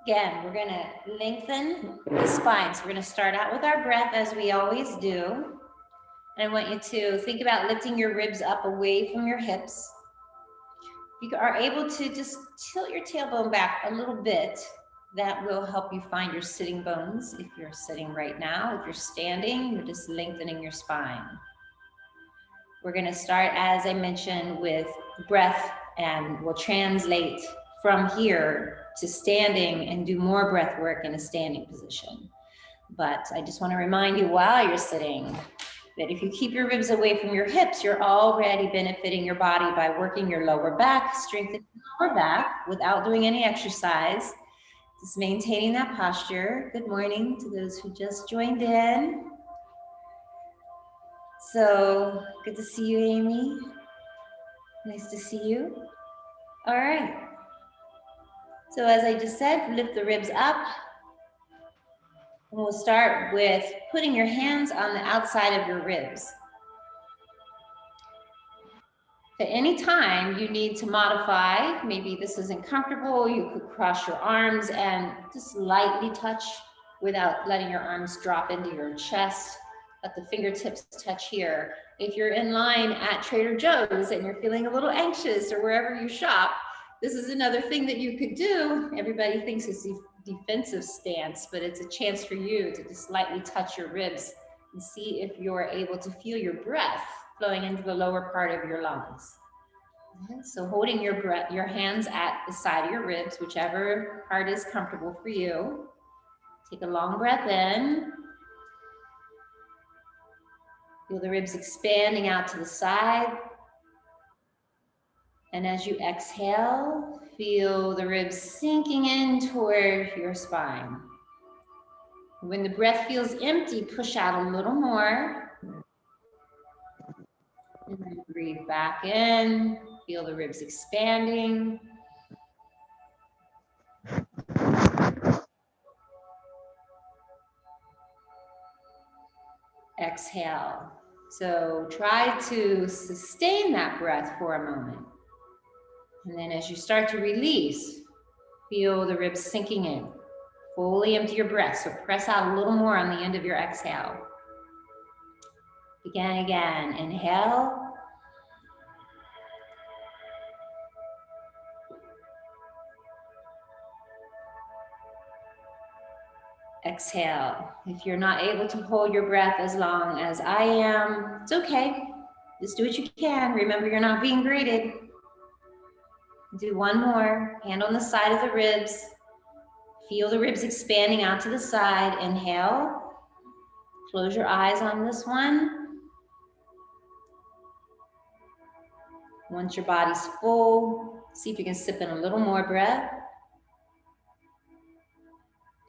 Again, we're gonna lengthen the spine. So we're gonna start out with our breath as we always do. And I want you to think about lifting your ribs up away from your hips. If you are able to just tilt your tailbone back a little bit, that will help you find your sitting bones. If you're sitting right now, if you're standing, you're just lengthening your spine. We're gonna start, as I mentioned, with breath, and we'll translate from here to standing and do more breath work in a standing position. But I just want to remind you while you're sitting that if you keep your ribs away from your hips, you're already benefiting your body by working your lower back, strengthening your lower back without doing any exercise, just maintaining that posture. Good morning to those who just joined in. So good to see you, Amy. Nice to see you. All right. So as I just said, lift the ribs up. And we'll start with putting your hands on the outside of your ribs. At any time you need to modify, maybe this isn't comfortable, you could cross your arms and just lightly touch without letting your arms drop into your chest. Let the fingertips touch here. If you're in line at Trader Joe's and you're feeling a little anxious or wherever you shop, this is another thing that you could do. Everybody thinks it's a defensive stance, but it's a chance for you to just lightly touch your ribs and see if you're able to feel your breath flowing into the lower part of your lungs. Okay, so holding your breath, your hands at the side of your ribs, whichever part is comfortable for you. Take a long breath in. Feel the ribs expanding out to the side. And as you exhale, feel the ribs sinking in toward your spine. When the breath feels empty, push out a little more. And then breathe back in. Feel the ribs expanding. Exhale. So try to sustain that breath for a moment. And then as you start to release, feel the ribs sinking in. Fully empty your breath. So press out a little more on the end of your exhale. Begin again. Inhale. Exhale. If you're not able to hold your breath as long as I am, it's okay. Just do what you can. Remember, you're not being graded. Do one more. Hand on the side of the ribs. Feel the ribs expanding out to the side. Inhale. Close your eyes on this one. Once your body's full, see if you can sip in a little more breath.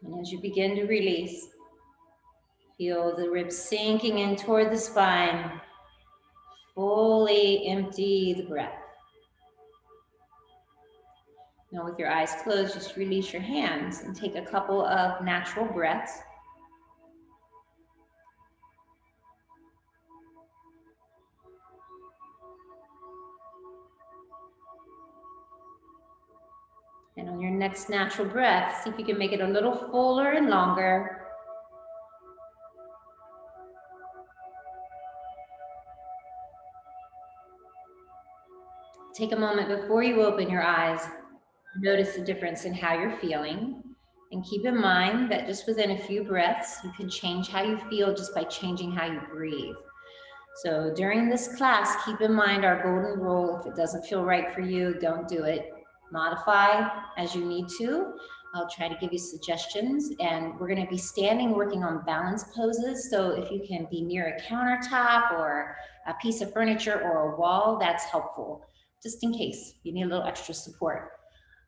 And as you begin to release, feel the ribs sinking in toward the spine. Fully empty the breath. Now with your eyes closed, just release your hands and take a couple of natural breaths. And on your next natural breath, see if you can make it a little fuller and longer. Take a moment before you open your eyes. Notice the difference in how you're feeling. And keep in mind that just within a few breaths, you can change how you feel just by changing how you breathe. So during this class, keep in mind our golden rule. If it doesn't feel right for you, don't do it. Modify as you need to. I'll try to give you suggestions, and we're going to be standing working on balance poses. So if you can be near a countertop or a piece of furniture or a wall, that's helpful, just in case you need a little extra support.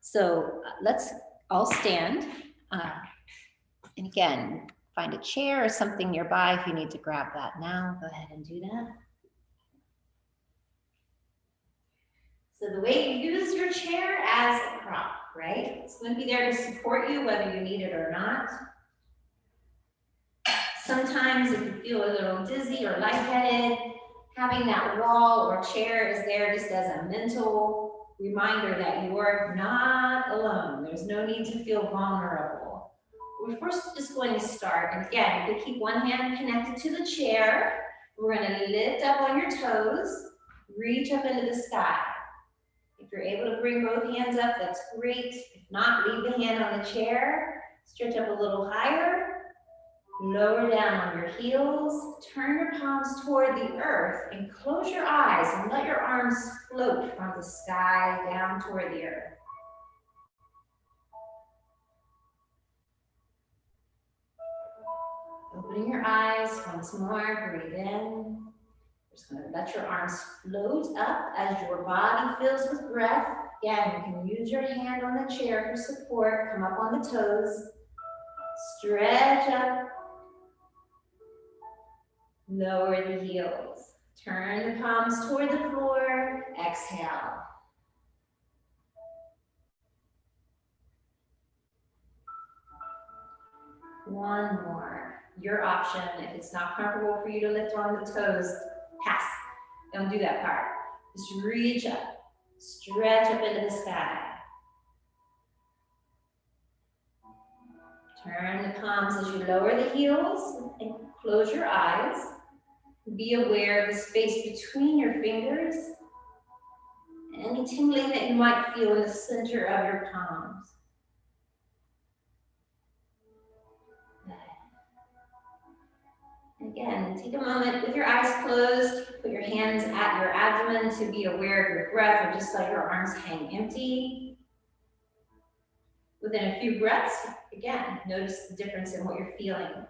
So let's all stand. And again, find a chair or something nearby if you need to grab that now. Go ahead and do that. So the way you use your chair as a prop, right? It's going to be there to support you whether you need it or not. Sometimes if you feel a little dizzy or lightheaded, having that wall or chair is there just as a mental reminder that you are not alone. There's no need to feel vulnerable. We're first just going to start, and again, you can keep one hand connected to the chair. We're going to lift up on your toes, reach up into the sky. If you're able to bring both hands up, that's great. If not, leave the hand on the chair, stretch up a little higher. Lower down on your heels, turn your palms toward the earth and close your eyes and let your arms float from the sky down toward the earth. Opening your eyes once more, breathe in. Just going to let your arms float up as your body fills with breath. Again, you can use your hand on the chair for support. Come up on the toes, stretch up. Lower the heels. Turn the palms toward the floor. Exhale. One more. Your option. If it's not comfortable for you to lift on the toes, pass. Don't do that part. Just reach up. Stretch up into the sky. Turn the palms as you lower the heels and close your eyes. Be aware of the space between your fingers and any tingling that you might feel in the center of your palms. Again, take a moment with your eyes closed. Put your hands at your abdomen to be aware of your breath, or just let your arms hang empty. Within a few breaths, again, notice the difference in what you're feeling.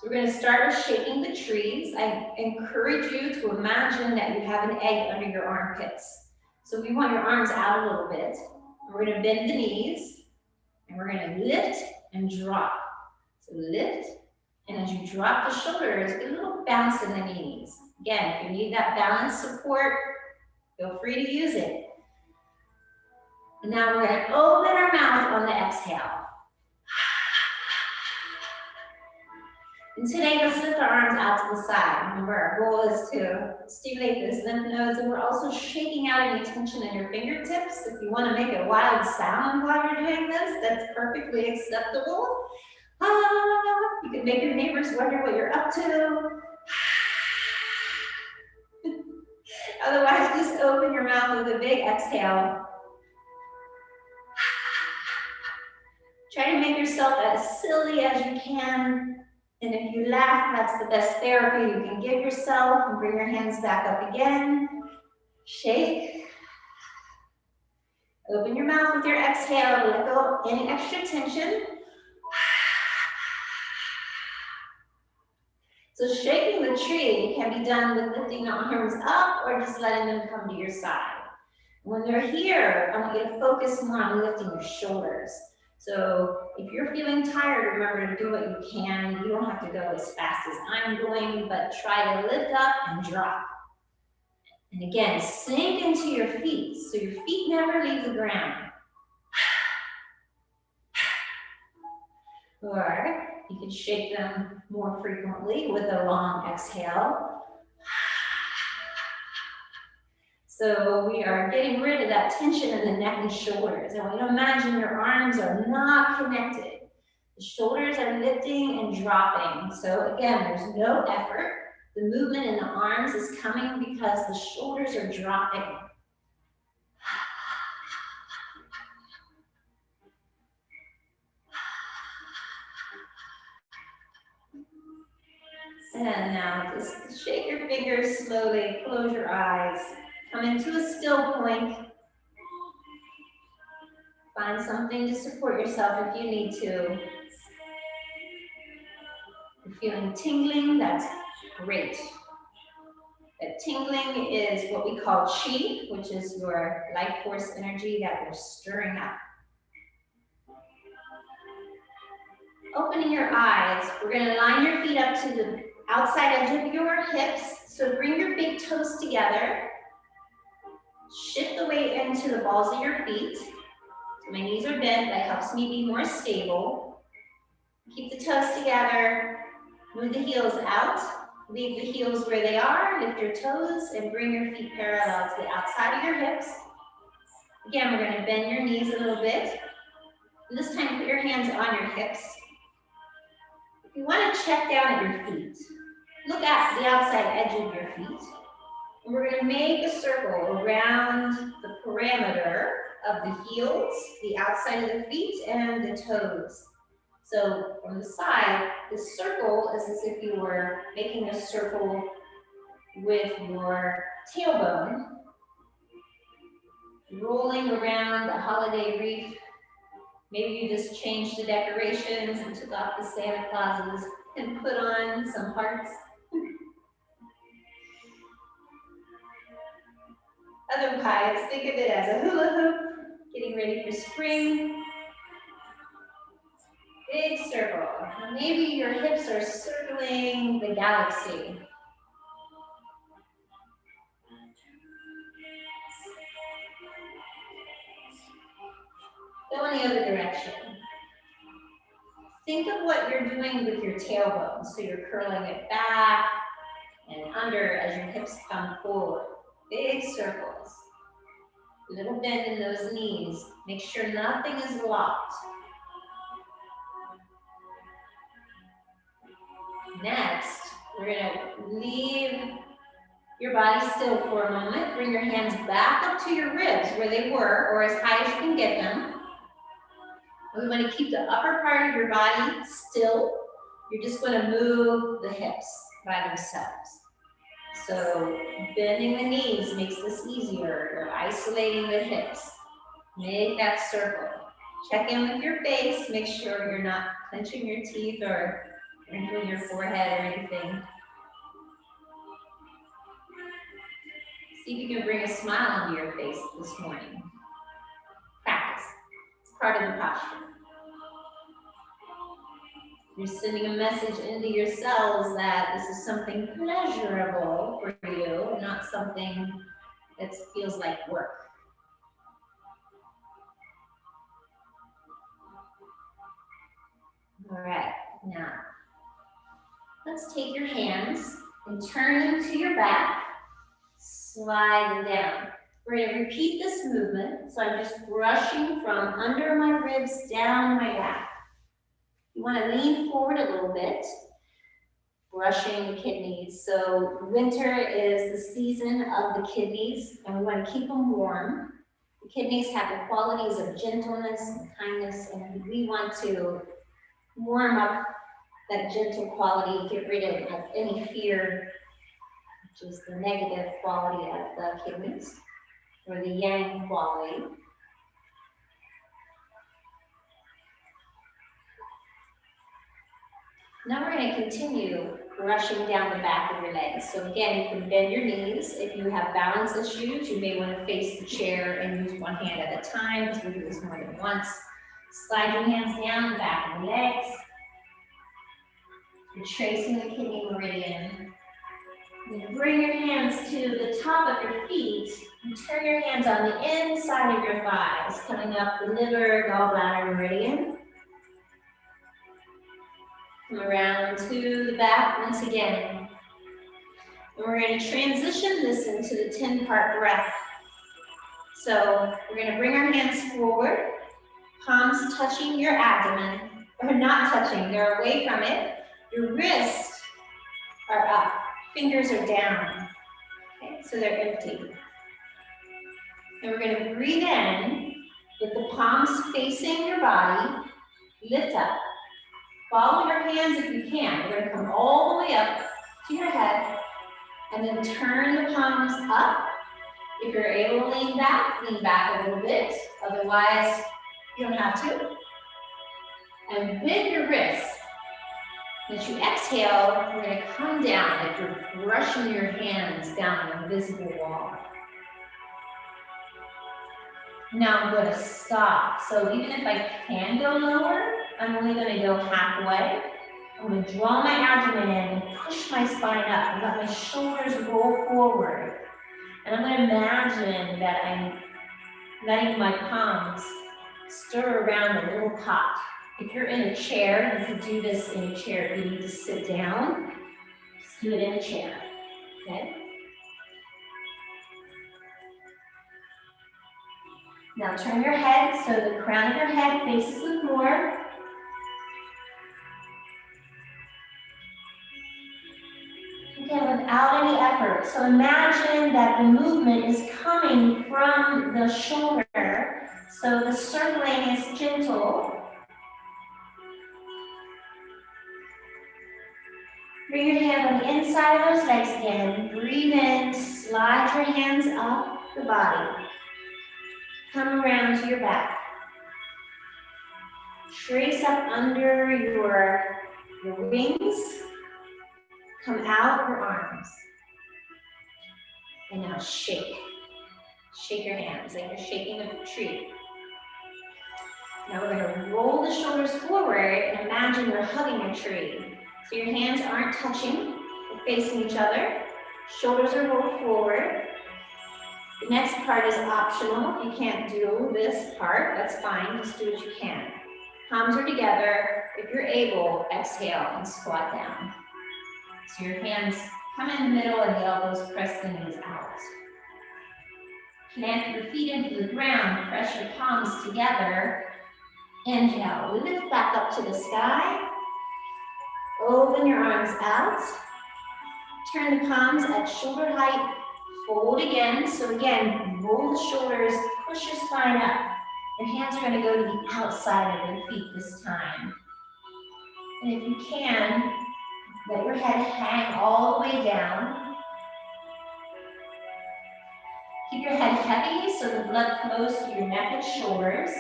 So we're going to start with shaking the trees. I encourage you to imagine that you have an egg under your armpits. So we want your arms out a little bit. We're going to bend the knees, and we're going to lift and drop. So lift, and as you drop the shoulders, get a little bounce in the knees. Again, if you need that balance support, feel free to use it. And now we're going to open our mouth on the exhale. And today, let's lift our arms out to the side. Remember, our goal is to stimulate those lymph nodes, and we're also shaking out any tension in your fingertips. If you want to make a wild sound while you're doing this, that's perfectly acceptable. You can make your neighbors wonder what you're up to. Otherwise, just open your mouth with a big exhale. Try to make yourself as silly as you can. And if you laugh, that's the best therapy you can give yourself. And bring your hands back up again. Shake. Open your mouth with your exhale. Let go of any extra tension. So shaking the tree can be done with lifting the arms up or just letting them come to your side. When they're here, I want you to focus more on lifting your shoulders. So if you're feeling tired, remember to do what you can. You don't have to go as fast as I'm going, but try to lift up and drop. And again, sink into your feet, so your feet never leave the ground. Or you can shake them more frequently with a long exhale. So we are getting rid of that tension in the neck and shoulders. And when you imagine your arms are not connected, the shoulders are lifting and dropping. So again, there's no effort. The movement in the arms is coming because the shoulders are dropping. And now just shake your fingers slowly, close your eyes, come into a still point. Find something to support yourself if you need to. If you're feeling tingling, that's great. That tingling is what we call Qi, which is your life force energy that we're stirring up. Opening your eyes, we're going to line your feet up to the outside edge of your hips. So bring your big toes together. Shift the weight into the balls of your feet. So my knees are bent, that helps me be more stable. Keep the toes together. Move the heels out. Leave the heels where they are. Lift your toes and bring your feet parallel to the outside of your hips. Again, we're going to bend your knees a little bit. And this time, put your hands on your hips. If you want to check down at your feet, look at the outside edge of your feet. And we're going to make a circle around the perimeter of the heels, the outside of the feet, and the toes. So from the side, the circle is as if you were making a circle with your tailbone, rolling around the holiday wreath. Maybe you just changed the decorations and took off the Santa Clauses and put on some hearts. Otherwise, think of it as a hula hoop, getting ready for spring. Big circle. Maybe your hips are circling the galaxy. Go in the other direction. Think of what you're doing with your tailbone. So you're curling it back and under as your hips come forward. Big circles. Little bend in those knees. Make sure nothing is locked. Next, we're going to leave your body still for a moment. Bring your hands back up to your ribs where they were, or as high as you can get them. We want to keep the upper part of your body still. You're just going to move the hips by themselves. So bending the knees makes this easier. You're isolating the hips. Make that circle. Check in with your face. Make sure you're not clenching your teeth or wrinkling your forehead or anything. See if you can bring a smile into your face this morning. Practice. It's part of the posture. You're sending a message into your cells that this is something pleasurable for you, not something that feels like work. All right, now let's take your hands and turn them to your back, slide them down. We're going to repeat this movement, so I'm just brushing from under my ribs down my back. You want to lean forward a little bit, brushing the kidneys. So winter is the season of the kidneys, and we want to keep them warm. The kidneys have the qualities of gentleness and kindness, and we want to warm up that gentle quality, get rid of any fear, which is the negative quality of the kidneys, or the yang quality. Now we're going to continue brushing down the back of your legs. So again, you can bend your knees. If you have balance issues, you may want to face the chair and use one hand at a time, because we do this more than once. Slide your hands down the back of the legs. You're tracing the kidney meridian. You bring your hands to the top of your feet and turn your hands on the inside of your thighs, coming up the liver, gallbladder meridian. Come around to the back once again. And we're going to transition this into the 10-part breath. So we're going to bring our hands forward, palms touching your abdomen, or not touching, they're away from it. Your wrists are up, fingers are down. Okay, so they're empty. And we're going to breathe in with the palms facing your body, lift up. Follow your hands if you can. We're going to come all the way up to your head and then turn the palms up. If you're able to lean back a little bit. Otherwise, you don't have to. And bend your wrists. As you exhale, we're going to come down like you're brushing your hands down an invisible wall. Now I'm going to stop. So even if I can go lower, I'm only going to go halfway. I'm going to draw my abdomen in and push my spine up and let my shoulders roll forward. And I'm going to imagine that I'm letting my palms stir around a little pot. If you're in a chair, you could do this in a chair. If you need to sit down, just do it in a chair, okay? Now turn your head so the crown of your head faces the floor. Again, without any effort. So imagine that the movement is coming from the shoulder. So the circling is gentle. Bring your hand on the inside of those legs again. Breathe in, slide your hands up the body. Come around to your back. Trace up under your wings. Come out your arms. And now shake. Shake your hands like you're shaking a tree. Now we're going to roll the shoulders forward and imagine you're hugging a tree. So your hands aren't touching, they're facing each other. Shoulders are rolled forward. The next part is optional. If you can't do this part, that's fine. Just do what you can. Palms are together. If you're able, exhale and squat down. So your hands come in the middle and the elbows press the knees out. Plant your feet into the ground. Press your palms together. Inhale, lift back up to the sky. Open your arms out. Turn the palms at shoulder height. Fold again. So again, roll the shoulders, push your spine up. Your hands are going to go to the outside of your feet this time. And if you can, let your head hang all the way down. Keep your head heavy so the blood flows through your neck and shoulders.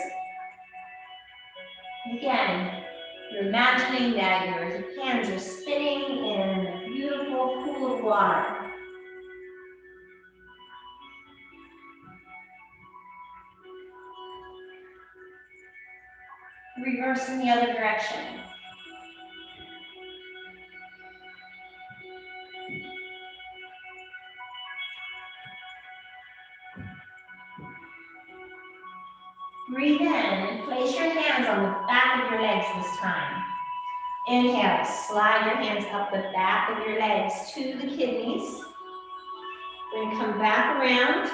Again, you're imagining that your hands are spinning in a beautiful pool of water. Reverse in the other direction. Breathe in and place your hands on the back of your legs this time. Inhale, slide your hands up the back of your legs to the kidneys. Then come back around.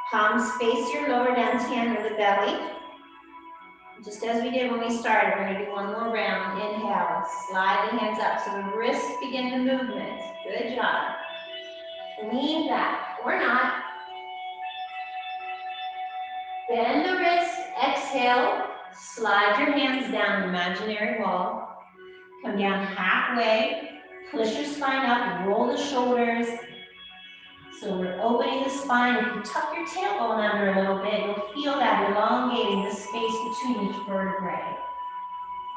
Palms face your lower down hand or the belly. Just as we did when we started, we're going to do one more round. Inhale, slide the hands up so the wrists begin the movement. Good job. Lean back or not. Bend the wrist, exhale, slide your hands down the imaginary wall. Come down halfway, push your spine up, roll the shoulders. So we're opening the spine. If you tuck your tailbone under a little bit, you'll feel that elongating the space between each vertebrae.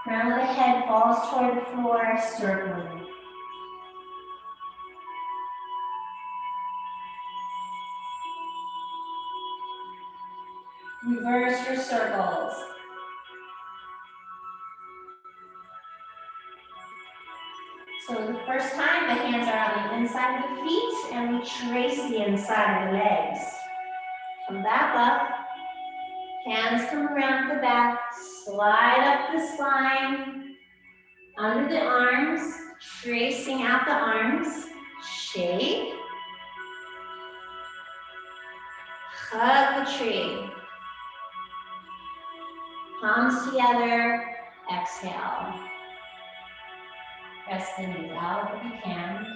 Crown of the head falls toward the floor, circling. Reverse your circles. So the first time, the hands are on the inside of the feet, and we trace the inside of the legs. Come back up. Hands come around the back. Slide up the spine. Under the arms. Tracing out the arms. Shake. Hug the tree. Palms together. Exhale. Press the knees out if you can.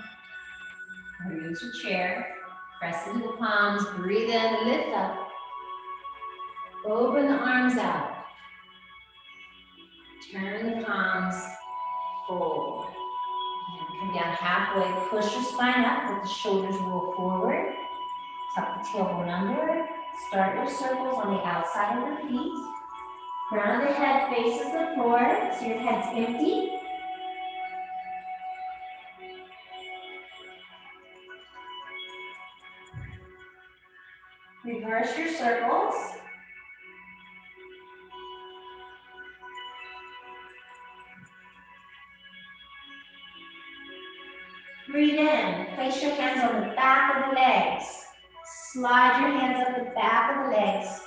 Or use your chair. Press into the palms. Breathe in. Lift up. Open the arms out. Turn the palms. Fold. And come down halfway. Push your spine up. Let the shoulders roll forward. Tuck the tailbone under. Start your circles on the outside of your feet. Crown of the head faces the floor, so your head's empty. Reverse your circles. Breathe in. Place your hands on the back of the legs. Slide your hands up the back of the legs.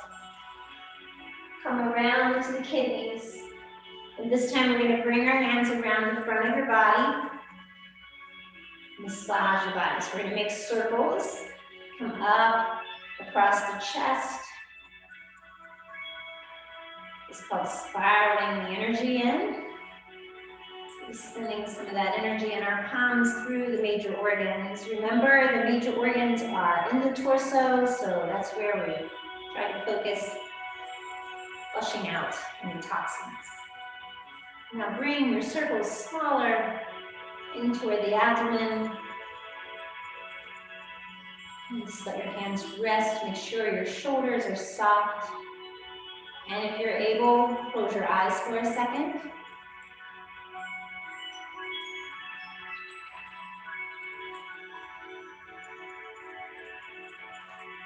Come around to the kidneys. And this time we're going to bring our hands around the front of your body. Massage your body. So we're going to make circles. Come up across the chest. It's called spiraling the energy in. So sending some of that energy in our palms through the major organs. Remember, the major organs are in the torso, so that's where we try to focus, flushing out any toxins. Now bring your circles smaller in toward the abdomen. And just let your hands rest. Make sure your shoulders are soft. And if you're able, close your eyes for a second.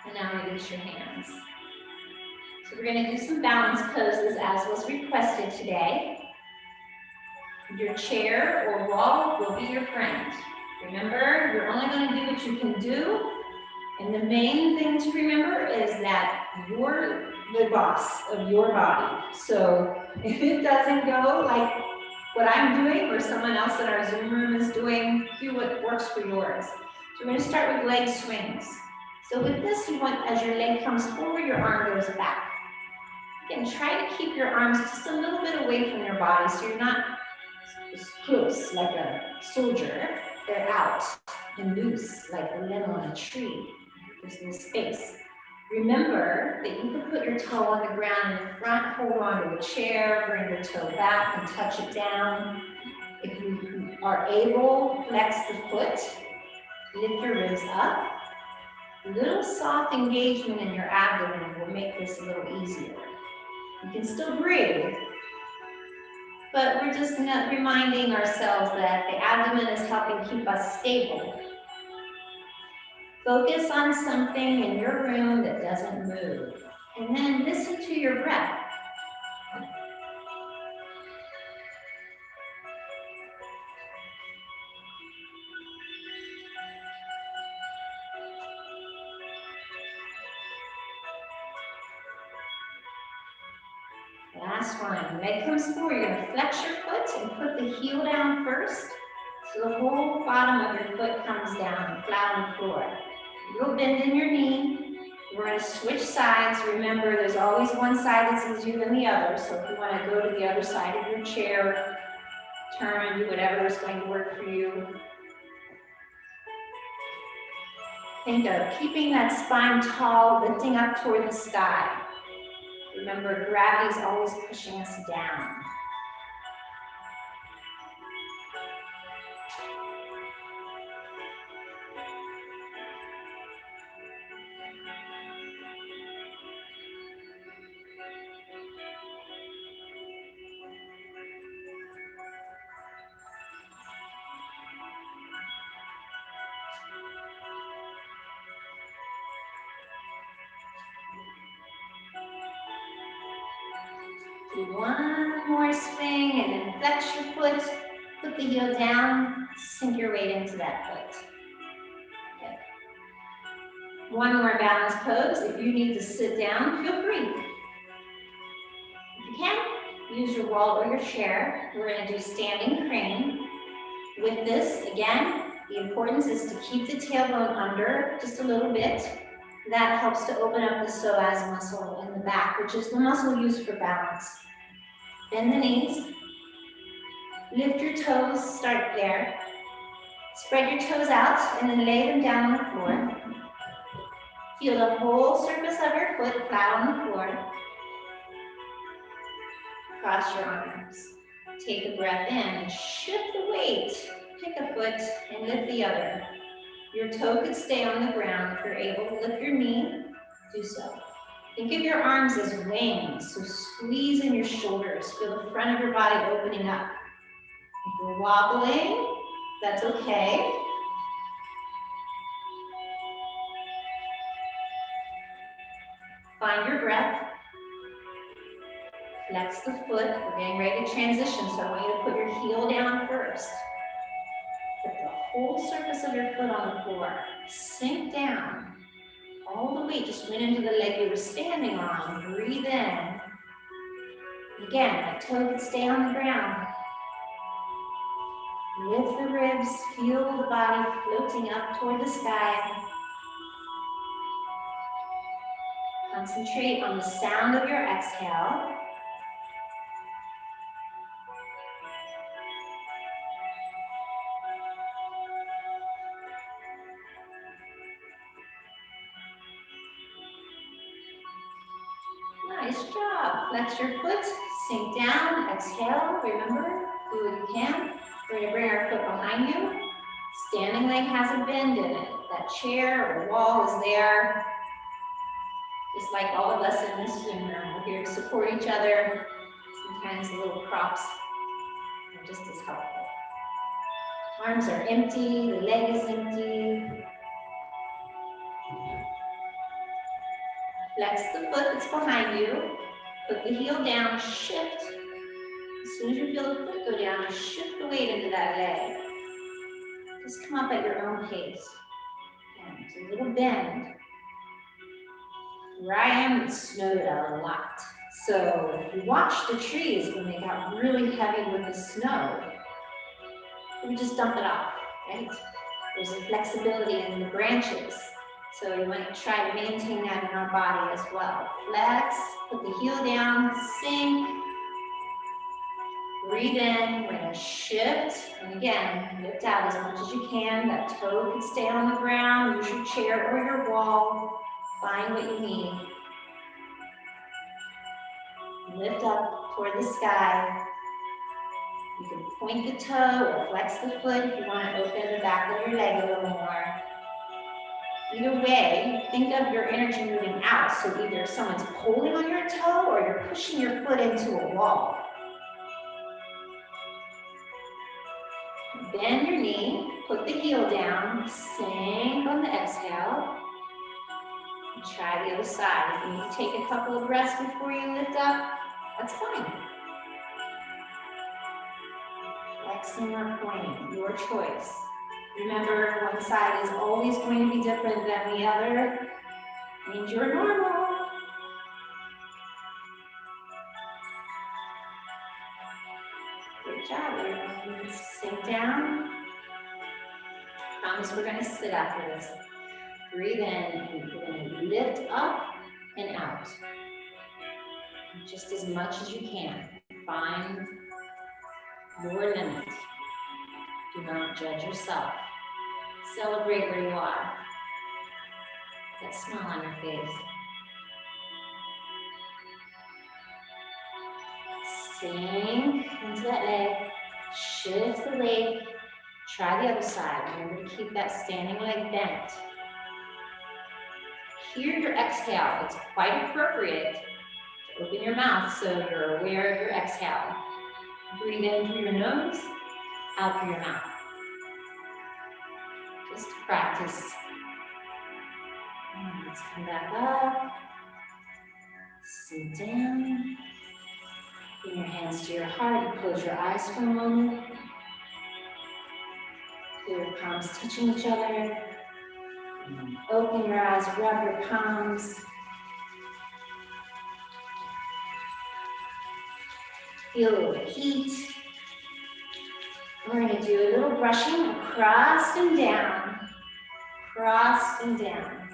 And now release your hands. So we're going to do some balance poses as was requested today. Your chair or wall will be your friend. Remember, you're only going to do what you can do. And the main thing to remember is that you're the boss of your body. So if it doesn't go like what I'm doing or someone else in our Zoom room is doing, do what works for yours. So we're going to start with leg swings. So with this, you want, as your leg comes forward, your arm goes back. Again, try to keep your arms just a little bit away from your body so you're not close like a soldier. They're out and loose like a limb on a tree. There's no space. Remember that you can put your toe on the ground in the front, hold on to a chair, bring your toe back and touch it down. If you are able, flex the foot, lift your ribs up. A little soft engagement in your abdomen will make this a little easier. You can still breathe, but we're just reminding ourselves that the abdomen is helping keep us stable. Focus on something in your room that doesn't move, and then listen to your breath. Last one, leg comes forward, you're gonna flex your foot and put the heel down first, so the whole bottom of your foot comes down, flat on the floor. Little bend in your knee. We're going to switch sides. Remember, there's always one side that's easier than the other. So if you want to go to the other side of your chair, turn, do whatever is going to work for you. Think of keeping that spine tall, lifting up toward the sky. Remember, gravity is always pushing us down. Do one more swing and then flex your foot, put the heel down, sink your weight into that foot. Good. One more balance pose. If you need to sit down, feel free. If you can, use your wall or your chair. We're going to do standing crane. With this, again, the importance is to keep the tailbone under just a little bit. That helps to open up the psoas muscle in the back, which is the muscle used for balance. Bend the knees. Lift your toes, start there. Spread your toes out and then lay them down on the floor. Feel the whole surface of your foot flat on the floor. Cross your arms. Take a breath in and shift the weight. Pick a foot and lift the other. Your toe could stay on the ground. If you're able to lift your knee, do so. Think of your arms as wings, so squeeze in your shoulders. Feel the front of your body opening up. If you're wobbling, that's okay. Find your breath. Flex the foot. We're getting ready to transition, so I want you to put your heel down first. Put the whole surface of your foot on the floor. Sink down. All the weight just went into the leg you were standing on. Breathe in. Again, that toe could stay on the ground. Lift the ribs. Feel the body floating up toward the sky. Concentrate on the sound of your exhale. Nice job. Flex your foot, sink down, exhale. Remember, do what you can. We're gonna bring our foot behind you. Standing leg has a bend in it. That chair or wall is there. Just like all of us in this swim room, we're here to support each other. Sometimes the little props are just as helpful. Arms are empty, the leg is empty. Flex the foot that's behind you. Put the heel down, shift. As soon as you feel the foot go down, shift the weight into that leg. Just come up at your own pace. And it's a little bend. Where I am, it snowed out a lot. So if you watch the trees when they got really heavy with the snow, we just dump it off, right? There's a flexibility in the branches. So you want to try to maintain that in our body as well. Flex, put the heel down, sink. Breathe in, we're gonna shift. And again, lift out as much as you can. That toe can stay on the ground. Use your chair or your wall. Find what you need. Lift up toward the sky. You can point the toe or flex the foot if you want to open the back of your leg a little more. Either way, think of your energy moving out. So either someone's pulling on your toe or you're pushing your foot into a wall. Bend your knee, put the heel down, sink on the exhale. And try the other side. If you need to take a couple of breaths before you lift up, that's fine. Flexing or pointing, your choice. Remember, one side is always going to be different than the other. It means you're normal. Good job, everyone. Sink down. Promise we're going to sit after this. Breathe in, and we're going to lift up and out. Just as much as you can. Find your limit. Do not judge yourself. Celebrate where you are. That smile on your face. Sink into that leg. Shift the weight. Try the other side. Remember to keep that standing leg bent. Hear your exhale. It's quite appropriate to open your mouth so you're aware of your exhale. Breathe in through your nose, out through your mouth. Just to practice. And let's come back up. Sit down. Bring your hands to your heart and close your eyes for a moment. Feel your palms touching each other. Open your eyes, rub your palms. Feel a little heat. We're going to do a little brushing across and down. Across and down.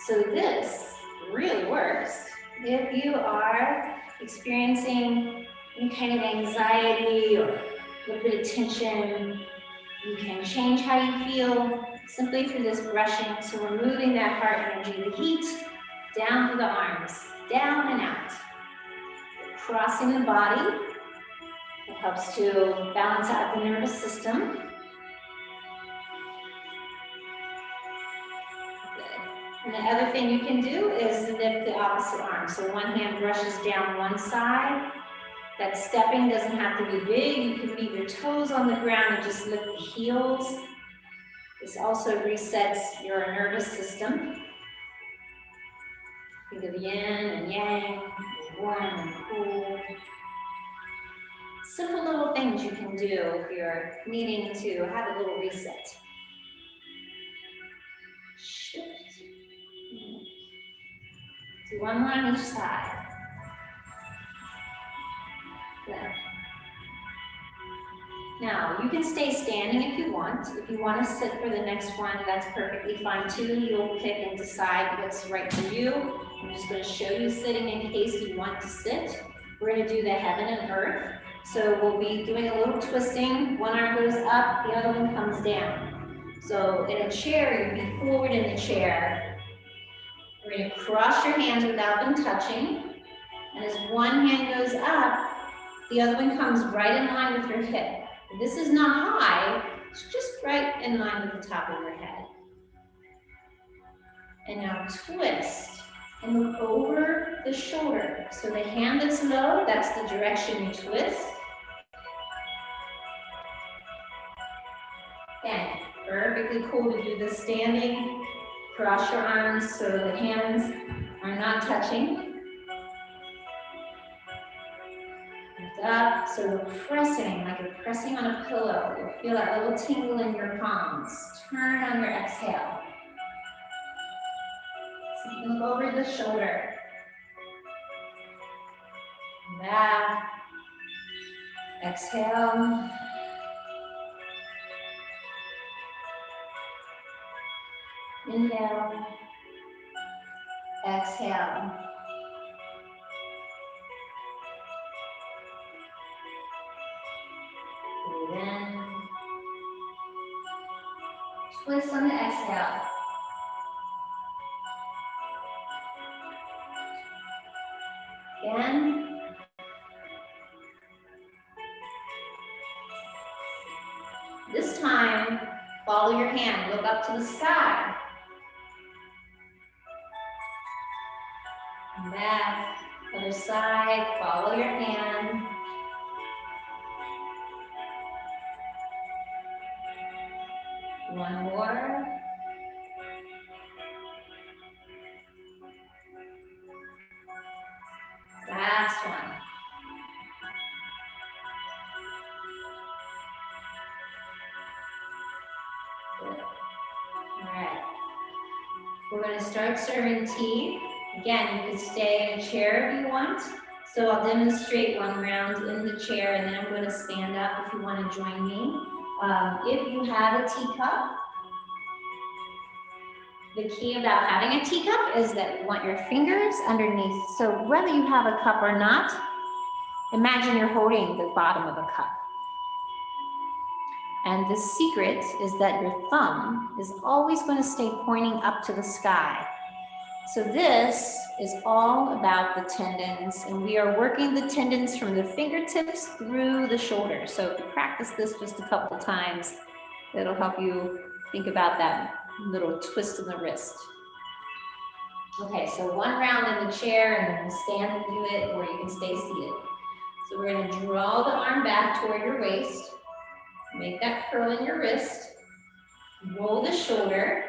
So this really works if you are experiencing any kind of anxiety or a little bit of tension. You can change how you feel simply through this brushing. So we're moving that heart energy, the heat, down through the arms, down and out. Crossing the body. It helps to balance out the nervous system. Good. And the other thing you can do is lift the opposite arm. So one hand brushes down one side. That stepping doesn't have to be big. You can leave your toes on the ground and just lift the heels. This also resets your nervous system. Think of yin and yang, warm and cool. Simple little things you can do if you're needing to have a little reset. Shift. Do one more on each side. Good. Now, you can stay standing if you want. If you want to sit for the next one, that's perfectly fine too. You'll pick and decide what's right for you. I'm just going to show you sitting in case you want to sit. We're going to do the heaven and earth. So we'll be doing a little twisting. One arm goes up, the other one comes down. So in a chair, you'd be forward in the chair. We're going to cross your hands without them touching. And as one hand goes up, the other one comes right in line with your hip. This is not high, it's just right in line with the top of your head. And now twist and look over the shoulder. So the hand that's low, that's the direction you twist. Again, perfectly cool to do this standing. Cross your arms so the hands are not touching. Lift up, so we're pressing, like you're pressing on a pillow. You'll feel that little tingle in your palms. Turn on your exhale. So you can look over the shoulder. Back. Exhale. Inhale. Exhale. Breathe in. Twist on the exhale. Again. This time, follow your hand. Look up to the sky. And back. Other side. Follow your hand. One more. Last one. Good. All right. We're going to start serving tea. Again, you can stay in a chair if you want. So I'll demonstrate one round in the chair and then I'm going to stand up if you want to join me. If you have a teacup, the key about having a teacup is that you want your fingers underneath. So whether you have a cup or not, imagine you're holding the bottom of a cup. And the secret is that your thumb is always going to stay pointing up to the sky. So this is all about the tendons, and we are working the tendons from the fingertips through the shoulder. So if you practice this just a couple times, it'll help you think about that little twist in the wrist. Okay, so one round in the chair, and then we'll stand and do it, or you can stay seated. So we're going to draw the arm back toward your waist. Make that curl in your wrist. Roll the shoulder.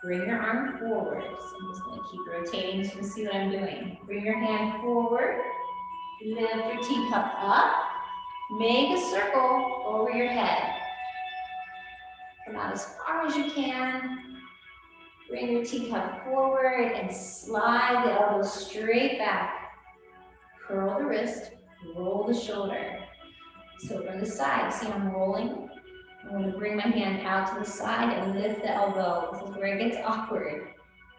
Bring your arm forward. So I'm just going to keep rotating so you can see what I'm doing. Bring your hand forward. Lift your teacup up. Make a circle over your head. Come out as far as you can. Bring your teacup forward and slide the elbows straight back. Curl the wrist. Roll the shoulder. So from the side, see I'm rolling. I'm going to bring my hand out to the side and lift the elbow. This is where it gets awkward.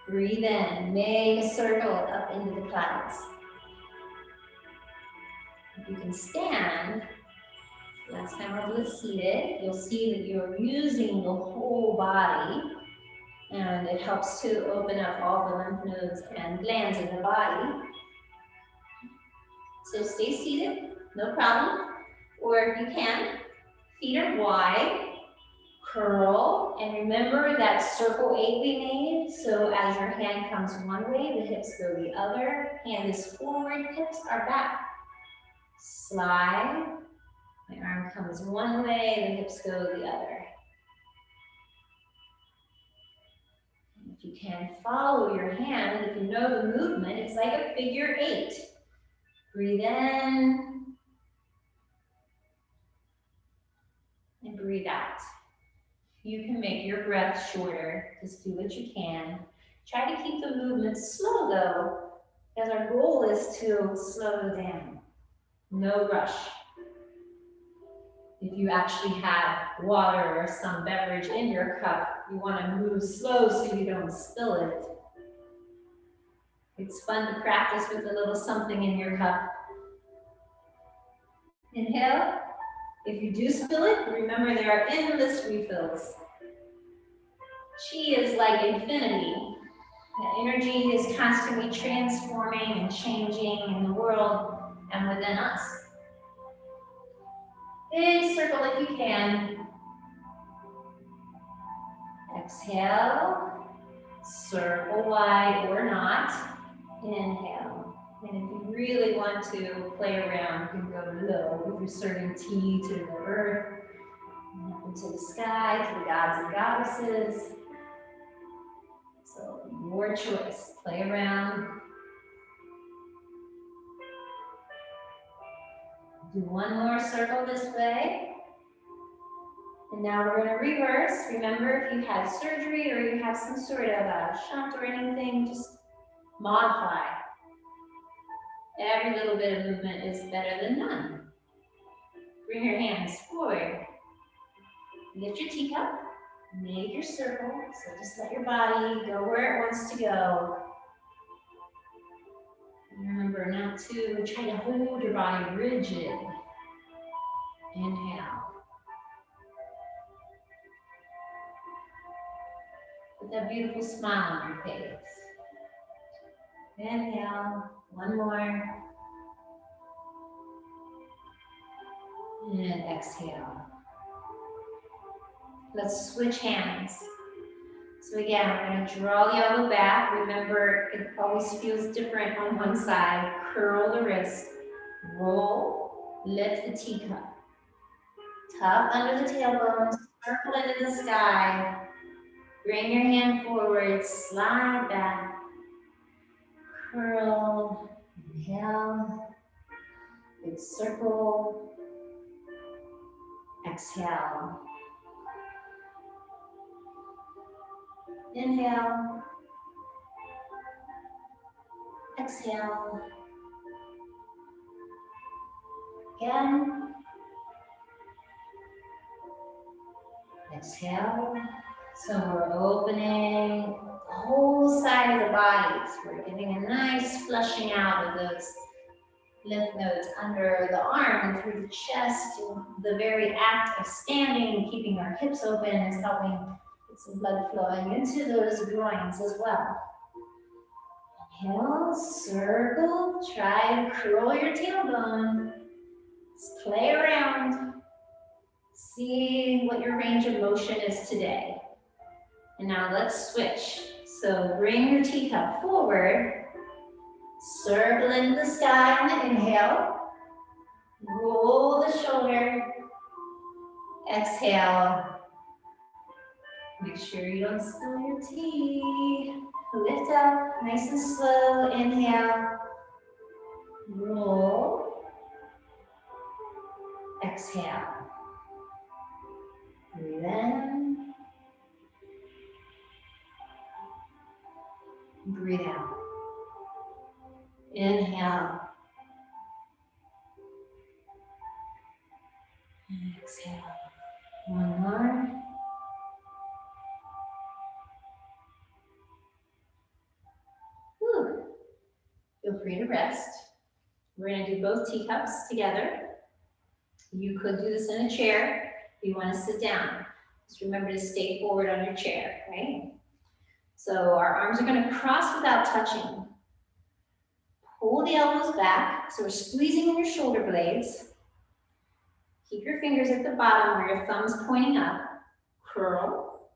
Breathe in, make a circle up into the clouds. If you can stand, last time I was seated, you'll see that you're using the whole body, and it helps to open up all the lymph nodes and glands in the body. So stay seated, no problem. Or if you can, feet are wide, curl, and remember that circle 8 we made. So as your hand comes one way, the hips go the other. Hand is forward, hips are back. Slide, my arm comes one way, the hips go the other. And if you can follow your hand, if you know the movement, it's like a figure 8. Breathe in. And breathe out. You can make your breath shorter. Just do what you can. Try to keep the movement slow though, because our goal is to slow down. No rush. If you actually have water or some beverage in your cup, you want to move slow so you don't spill it. It's fun to practice with a little something in your cup. Inhale. If you do spill it, remember there are endless refills. Chi is like infinity. The energy is constantly transforming and changing in the world and within us. Big circle if you can. Exhale, circle wide or not. Inhale. And if you really want to play around, you can go low with your serving tea to the earth, and up into the sky, to the gods and goddesses. So your choice. Play around. Do one more circle this way. And now we're going to reverse. Remember, if you had surgery or you have some sort of a shunt or anything, just modify. Every little bit of movement is better than none. Bring your hands forward. Lift your teacup. Make your circle. So just let your body go where it wants to go. And remember not to try to hold your body rigid. Inhale. Put that beautiful smile on your face. Inhale. One more. And exhale. Let's switch hands. So again, we're going to draw the elbow back. Remember, it always feels different on one side. Curl the wrist. Roll. Lift the teacup. Tuck under the tailbone. Circle into the sky. Bring your hand forward. Slide back. Curl. Inhale. Big circle. Exhale. Inhale. Exhale. Again. Exhale. So we're opening the whole side of the body. So we're giving a nice flushing out of those lymph nodes under the arm and through the chest. The very act of standing and keeping our hips open is helping get some blood flowing into those groins as well. Inhale, circle, try to curl your tailbone. Just play around. See what your range of motion is today. And now let's switch. So bring your teacup forward. Circle into the sky on the inhale. Roll the shoulder. Exhale. Make sure you don't spill your tea. Lift up, nice and slow. Inhale. Roll. Exhale. Breathe in. Breathe out. Inhale. And exhale. One more. Whew. Feel free to rest. We're going to do both teacups together. You could do this in a chair if you want to sit down. Just remember to stay forward on your chair, right? So our arms are going to cross without touching. Pull the elbows back, so we're squeezing in your shoulder blades. Keep your fingers at the bottom where your thumb's pointing up. Curl.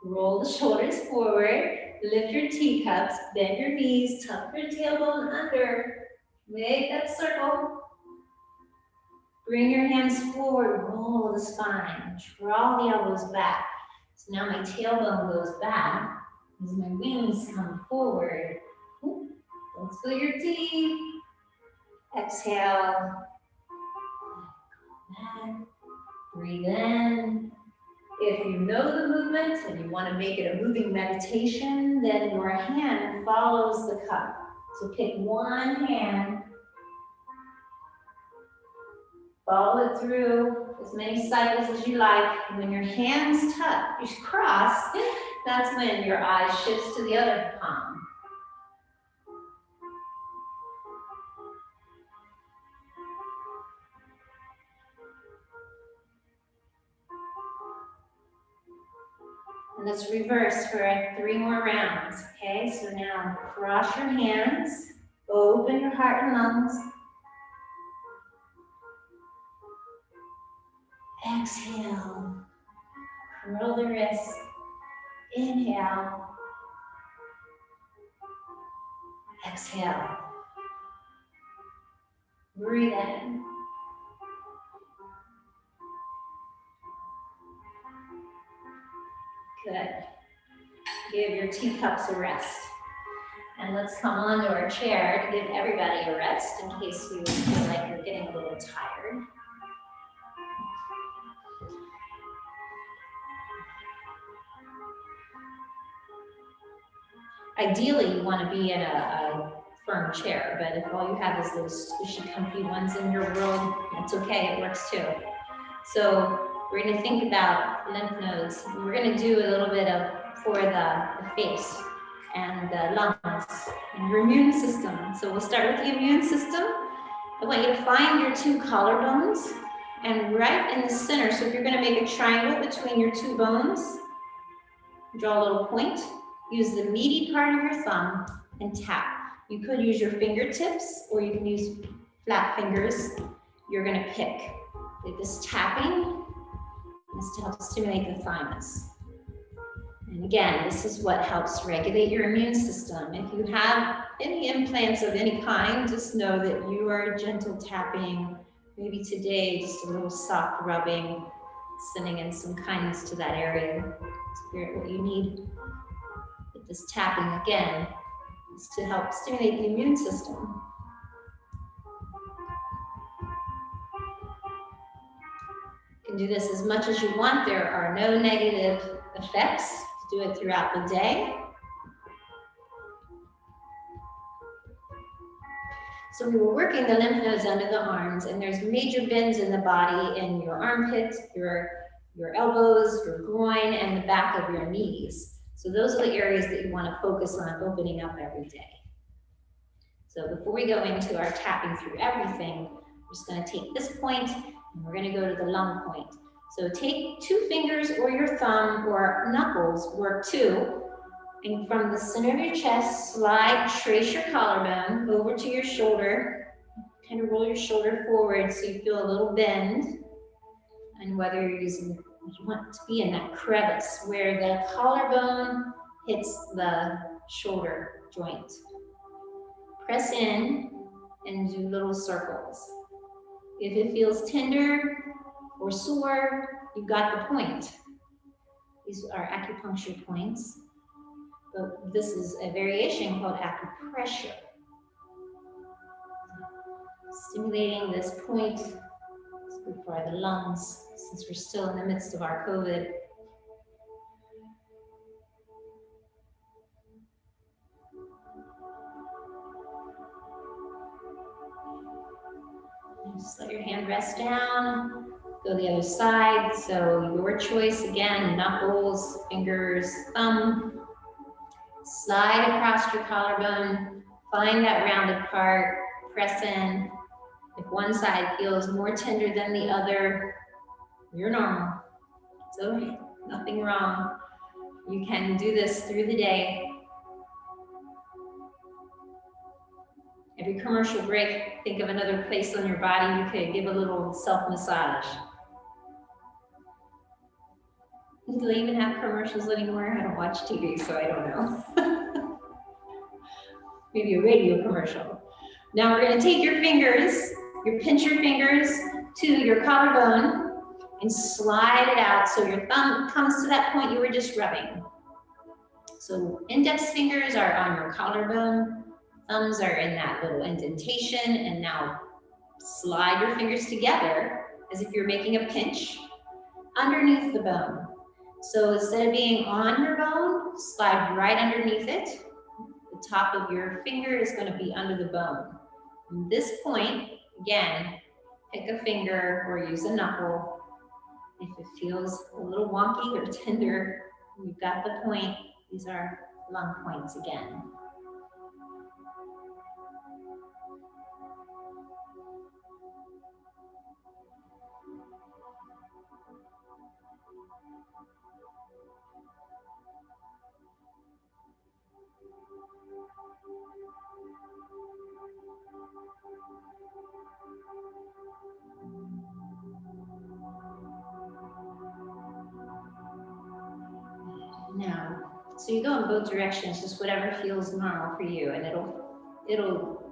Roll the shoulders forward. Lift your teacups. Bend your knees. Tuck your tailbone under. Make that circle. Bring your hands forward. Roll the spine. Draw the elbows back. So now my tailbone goes back as my wings come forward. Don't spill your tea. Exhale. Back. Breathe in. If you know the movement and you want to make it a moving meditation, then your hand follows the cup. So pick one hand. Follow it through as many cycles as you like. And when your hands touch, you cross, that's when your eye shifts to the other palm. Let's reverse for 3 more rounds, okay? So now cross your hands, open your heart and lungs. Exhale, curl the wrists. Inhale, exhale. Breathe in. Good. Give your teacups a rest. And let's come onto our chair to give everybody a rest in case you feel like you're getting a little tired. Ideally, you want to be in a firm chair, but if all you have is those squishy, comfy ones in your world, that's okay, it works too. So we're going to think about lymph nodes. We're going to do a little bit for the face and the lungs and your immune system. So we'll start with the immune system. I want you to find your 2 collarbones and right in the center. So if you're going to make a triangle between your 2 bones, draw a little point. Use the meaty part of your thumb and tap. You could use your fingertips or you can use flat fingers. You're going to pick. This tapping is to help stimulate the thymus. And again, this is what helps regulate your immune system. If you have any implants of any kind, just know that you are gentle tapping. Maybe today, just a little soft rubbing, sending in some kindness to that area. Spirit, what you need. But this tapping, again, is to help stimulate the immune system. You can do this as much as you want. There are no negative effects. Do it throughout the day. So we were working the lymph nodes under the arms, and there's major bends in the body in your armpits, your elbows, your groin, and the back of your knees. So those are the areas that you want to focus on opening up every day. So before we go into our tapping through everything, we're just going to take this point, and we're going to go to the lung point. So take 2 fingers or your thumb or knuckles, work 2, and from the center of your chest, slide, trace your collarbone over to your shoulder. Kind of roll your shoulder forward so you feel a little bend. And whether you're using, you want to be in that crevice where the collarbone hits the shoulder joint. Press in and do little circles. If it feels tender or sore, you've got the point. These are acupuncture points, but this is a variation called acupressure. Stimulating this point is good for the lungs, since we're still in the midst of our COVID. And just let your hand rest down. Go the other side. So your choice again, knuckles, fingers, thumb. Slide across your collarbone. Find that rounded part. Press in. If one side feels more tender than the other, you're normal. It's okay. Nothing wrong. You can do this through the day. Every commercial break, think of another place on your body you could give a little self-massage. Do they even have commercials anymore? I don't watch TV, so I don't know. Maybe a radio commercial. Now we're going to take your fingers, pinch your fingers to your collarbone and slide it out so your thumb comes to that point you were just rubbing. So index fingers are on your collarbone, thumbs are in that little indentation, and now slide your fingers together as if you're making a pinch underneath the bone. So instead of being on your bone, slide right underneath it. The top of your finger is going to be under the bone. From this point, again, pick a finger or use a knuckle. If it feels a little wonky or tender, you've got the point. These are lung points again. So you go in both directions, just whatever feels normal for you, and it'll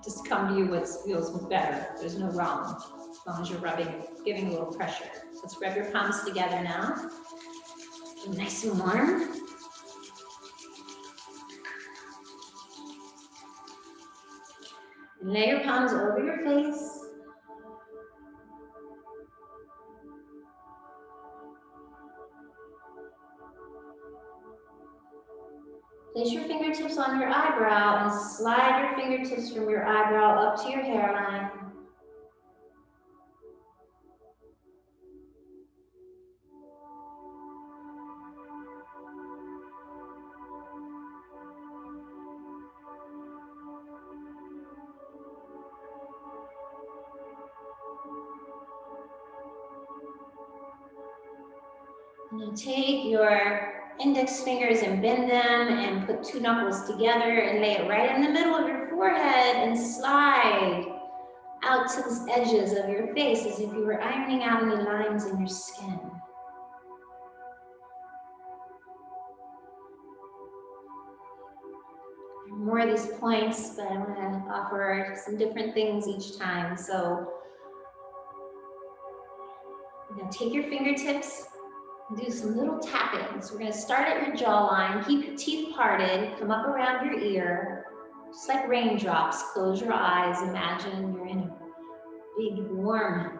just come to you what feels better. There's no wrong, as long as you're rubbing, giving a little pressure. Let's rub your palms together now. Nice and warm. And lay your palms over your face. Place your fingertips on your eyebrow and slide your fingertips from your eyebrow up to your hairline. And then take your index fingers and bend them and put two knuckles together and lay it right in the middle of your forehead and slide out to the edges of your face as if you were ironing out any lines in your skin. More of these points, but I want to offer some different things each time. So now take your fingertips, do some little tapping. So we're going to start at your jawline, keep your teeth parted, come up around your ear, just like raindrops. Close your eyes, imagine you're in a big warm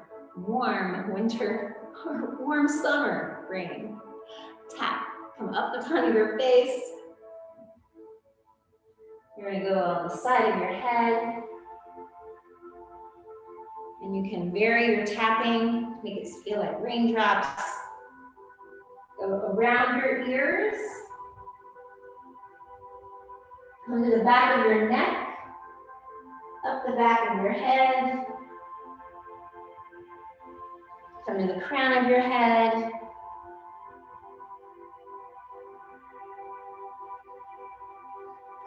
winter or warm summer rain. Tap, come up the front of your face. You're going to go on the side of your head. And you can vary your tapping, make it feel like raindrops. Go around your ears, come to the back of your neck, up the back of your head, come to the crown of your head,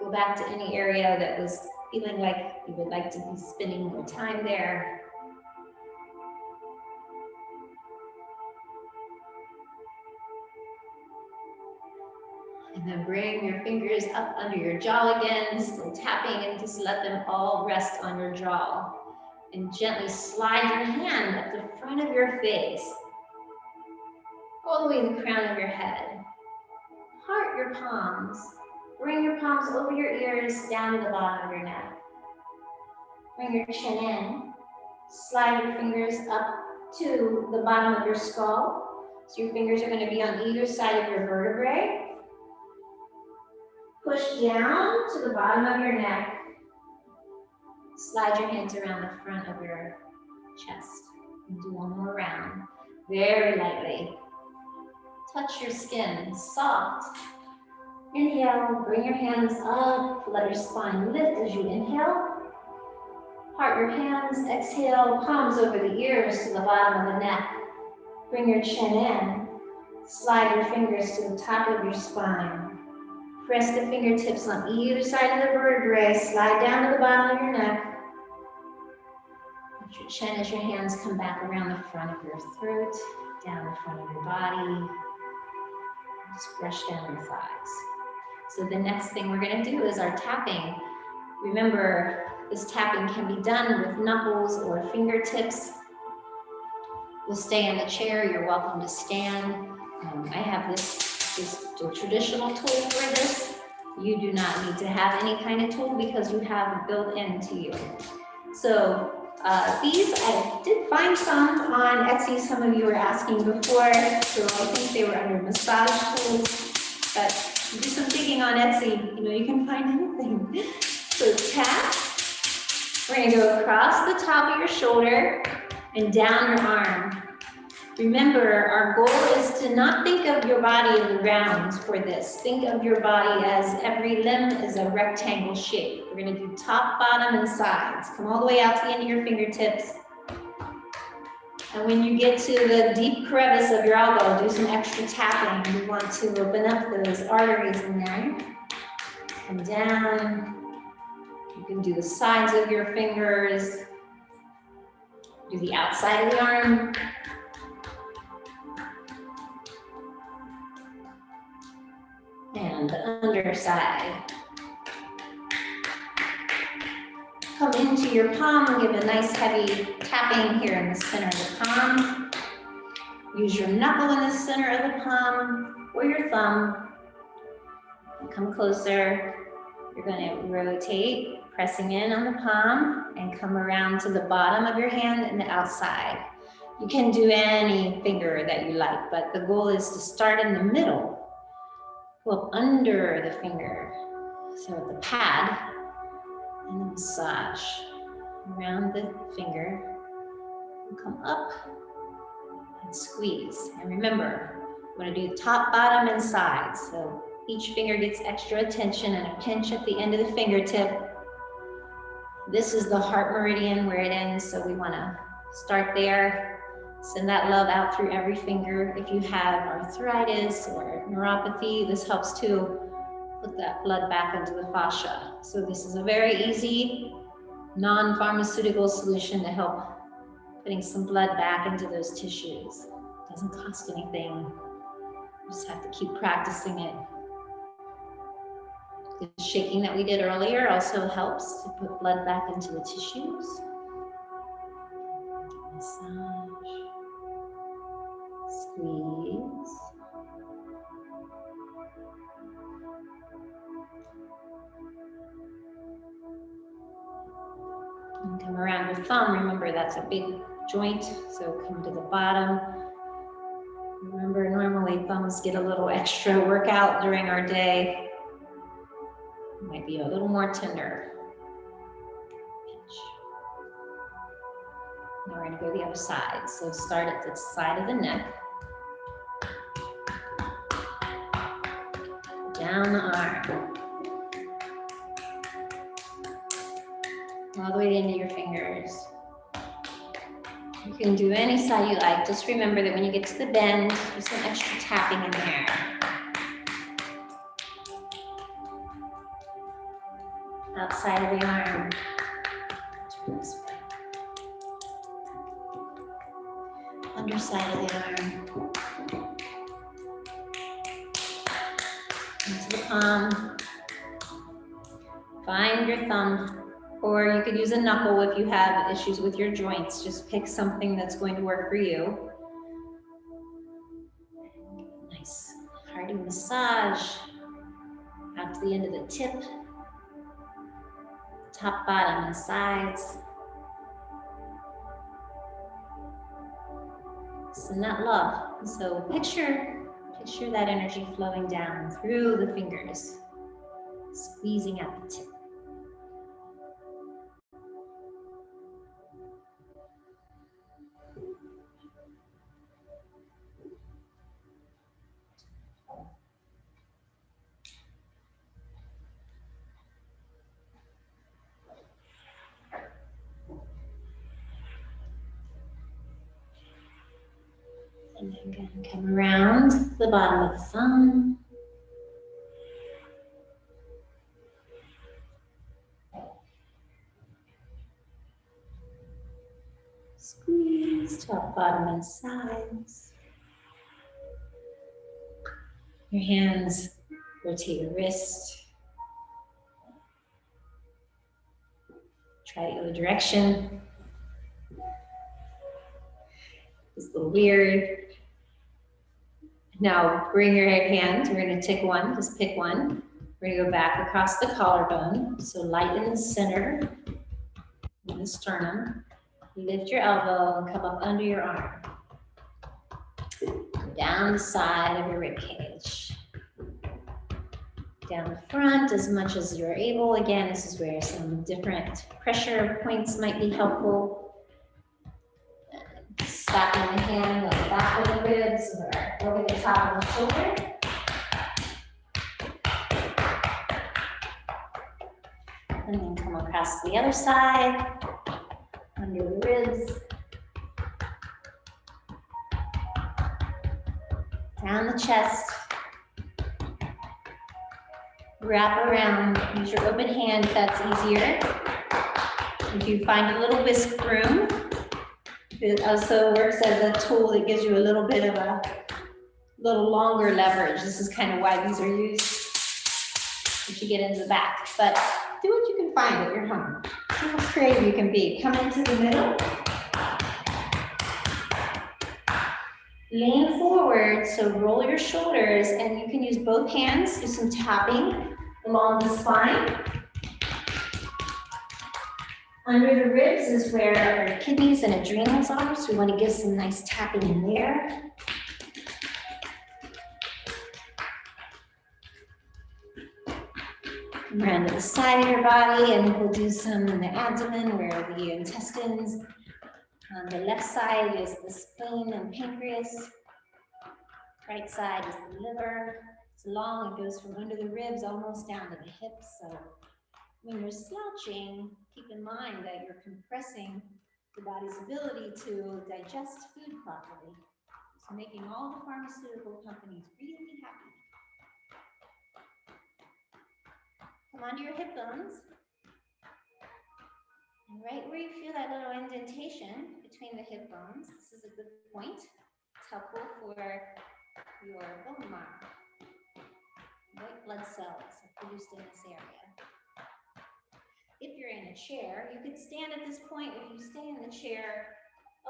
go back to any area that was feeling like you would like to be spending more time there. And then bring your fingers up under your jaw again, still tapping, and just let them all rest on your jaw. And gently slide your hand up the front of your face, all the way to the crown of your head. Heart your palms. Bring your palms over your ears, down to the bottom of your neck. Bring your chin in. Slide your fingers up to the bottom of your skull. So your fingers are going to be on either side of your vertebrae. Push down to the bottom of your neck. Slide your hands around the front of your chest. And do one more round. Very lightly. Touch your skin, soft. Inhale, bring your hands up. Let your spine lift as you inhale. Part your hands, exhale, palms over the ears to the bottom of the neck. Bring your chin in. Slide your fingers to the top of your spine. Press the fingertips on either side of the vertebrae. Slide down to the bottom of your neck. Lift your chin as your hands come back around the front of your throat, down the front of your body. Just brush down your thighs. So the next thing we're going to do is our tapping. Remember, this tapping can be done with knuckles or fingertips. We'll stay in the chair. You're welcome to stand. I have this is the traditional tool for this. You do not need to have any kind of tool because you have it built into you. So these, I did find some on Etsy. Some of you were asking before, so I think they were under massage tools. But do some digging on Etsy, you can find anything. So tap. We're going to go across the top of your shoulder and down your arm. Remember, our goal is to not think of your body as round for this. Think of your body as every limb is a rectangle shape. We're going to do top, bottom, and sides. Come all the way out to the end of your fingertips. And when you get to the deep crevice of your elbow, do some extra tapping. You want to open up those arteries in there. Come down. You can do the sides of your fingers. Do the outside of the arm. And the underside. Come into your palm and give a nice heavy tapping here in the center of the palm. Use your knuckle in the center of the palm or your thumb. Come closer. You're going to rotate, pressing in on the palm and come around to the bottom of your hand and the outside. You can do any finger that you like, but the goal is to start in the middle. Go up under the finger. So the pad and the massage around the finger. And come up and squeeze. And remember, we're going to do top, bottom, and sides. So each finger gets extra attention and a pinch at the end of the fingertip. This is the heart meridian where it ends, so we want to start there. Send that love out through every finger. If you have arthritis or neuropathy, this helps to put that blood back into the fascia. So this is a very easy, non-pharmaceutical solution to help putting some blood back into those tissues. It doesn't cost anything. You just have to keep practicing it. The shaking that we did earlier also helps to put blood back into the tissues. Massage. Squeeze. And come around your thumb. Remember, that's a big joint, so come to the bottom. Remember, normally thumbs get a little extra workout during our day. It might be a little more tender. Pinch. Now we're going to go the other side. So start at the side of the neck. Down the arm. All the way into your fingers. You can do any side you like. Just remember that when you get to the bend, there's some extra tapping in there. Outside of the arm. Underside of the arm. Into the palm. Find your thumb. Or you could use a knuckle if you have issues with your joints. Just pick something that's going to work for you. Nice hearty massage out to the end of the tip. Top, bottom, and sides. Send that love. So picture that energy flowing down through the fingers, squeezing at the tip. And then again, come around the bottom of the thumb. Squeeze top, bottom, and sides. Your hands, rotate your wrist. Try the other direction. It's a little weird. Now bring your hands, we're gonna take one, just pick one. We're gonna go back across the collarbone. So light in the center, in the sternum. Lift your elbow and come up under your arm. Go down the side of your rib cage. Down the front as much as you're able. Again, this is where some different pressure points might be helpful. Stacking the hand on the back of the ribs or over the top of the shoulder. And then come across to the other side, under the ribs. Down the chest. Wrap around, use your open hand if that's easier. If you find a little whisk broom, it also works as a tool that gives you a little bit of a little longer leverage. This is kind of why these are used. once you get into the back. But do what you can find at your home. See how creative you can be. Come into the middle. Lean forward, so roll your shoulders, and you can use both hands, do some tapping along the spine. Under the ribs is where our kidneys and adrenals are, so we want to give some nice tapping in there. Come around to the side of your body, and we'll do some in the abdomen where the intestines. On the left side is the spleen and pancreas. Right side is the liver. It's long, it goes from under the ribs almost down to the hips. So when you're slouching, keep in mind that you're compressing the body's ability to digest food properly. It's making all the pharmaceutical companies really happy. Come onto your hip bones. And right where you feel that little indentation between the hip bones, this is a good point. It's helpful for your bone marrow. White blood cells are produced in this area. If you're in a chair, you could stand at this point. If you stay in the chair,